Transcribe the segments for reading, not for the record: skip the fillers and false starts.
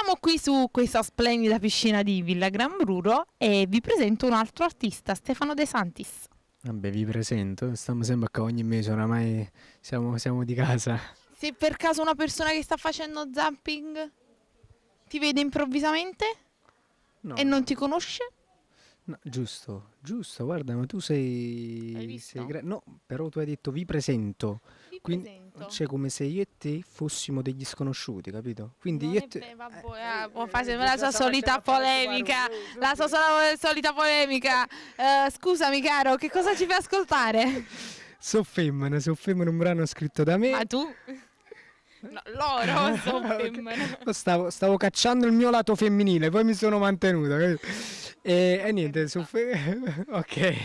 Siamo qui su questa splendida piscina di Villa Gran Bruro e vi presento un altro artista, Stefano De Santis. Vabbè, vi presento, stiamo sempre qua ogni mese, oramai siamo di casa. Se per caso una persona che sta facendo zapping ti vede improvvisamente No, e non ti conosce, no, giusto, guarda, ma tu Hai sei... visto? No, però tu hai detto vi presento, vi quindi presento. cioè come se io e te fossimo degli sconosciuti, capito? Quindi Non io è e te... vero, vabbè, può fare sempre la sua solita polemica, la sua solita polemica. Scusami caro, che cosa ci fai ascoltare? Soffermano un brano scritto da me. Ma tu? No, loro sono Ok. femmine. Stavo cacciando il mio lato femminile, poi mi sono mantenuto, capito? E niente, ok.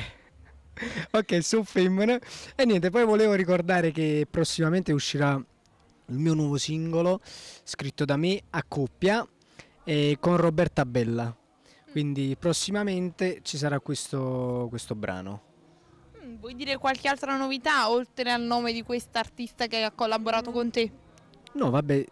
Ok, su femmina. E niente, poi volevo ricordare che prossimamente uscirà il mio nuovo singolo scritto da me a coppia con Roberta Bella. Quindi prossimamente ci sarà questo brano. Vuoi dire qualche altra novità oltre al nome di quest'artista che ha collaborato con te? No, vabbè,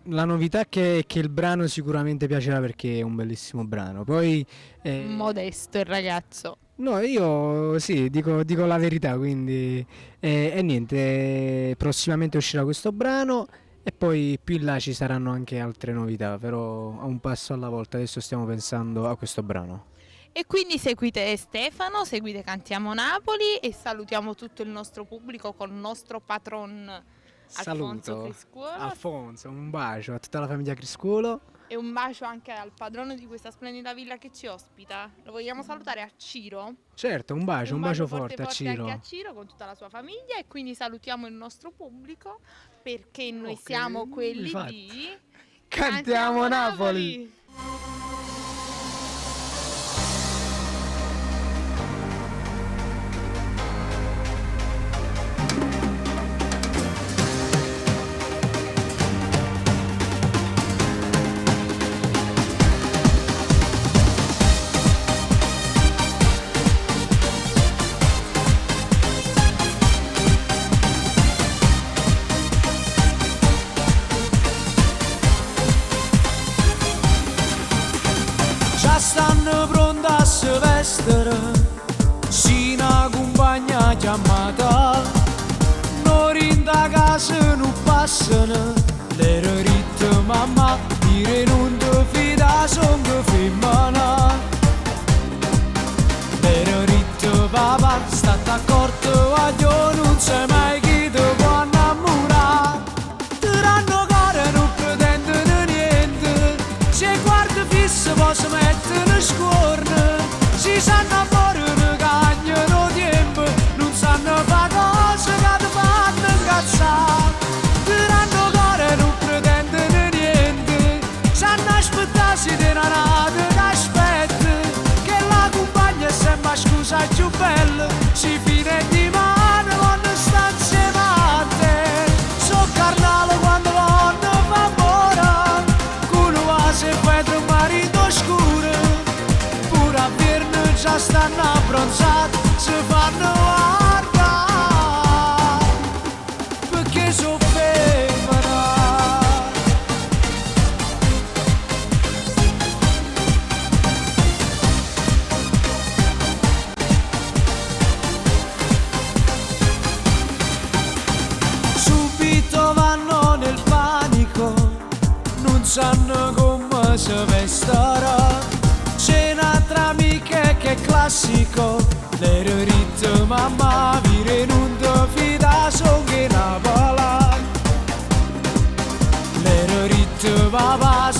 la novità è che il brano sicuramente piacerà perché è un bellissimo brano. Poi Modesto il ragazzo. no, io sì, dico la verità, quindi e niente, prossimamente uscirà questo brano e poi più in là ci saranno anche altre novità, però a un passo alla volta, adesso stiamo pensando a questo brano. E quindi seguite Stefano, seguite Cantiamo Napoli e salutiamo tutto il nostro pubblico con il nostro patron Alfonso Saluto Criscuolo Alfonso, un bacio a tutta la famiglia Criscuolo. e un bacio anche al padrone di questa splendida villa che ci ospita. Lo vogliamo salutare a Ciro? Certo, un bacio forte a Ciro. Anche a Ciro con tutta la sua famiglia e quindi salutiamo il nostro pubblico perché noi Ok, siamo quelli infatti. di Cantiamo Napoli! Già stanno pronte a se vestere, si una compagna chiamata, non da casa non passano, l'era ritta mamma, dire non ti fida son che femmina. L'era ritta papà, state accorto a io non sai mai chi ti può innamorare. Tiranno cuore non pretendono niente, se guarda fisso posso mettere scorne, si sanno fuori ne cagnano tempo, non sanno fare cose che ti fanno incazzare. Tiranno cuore non pretendono niente, sanno aspettarsi di una rata che aspetta, che la compagna sembra scusa più bella, si fine di mano quando sta insieme a te. So carnale quando vanno fa buona, culo va se vedo un marito scuro, pure a Verne già stanno abbronzati, si fanno guardare, perché so femmina. Subito vanno nel panico, non sanno come si vestirà. C'è un'altra amica che è classico, l'era ritta mamma, vire non ti fida son che Napoli. L'era ritta papà,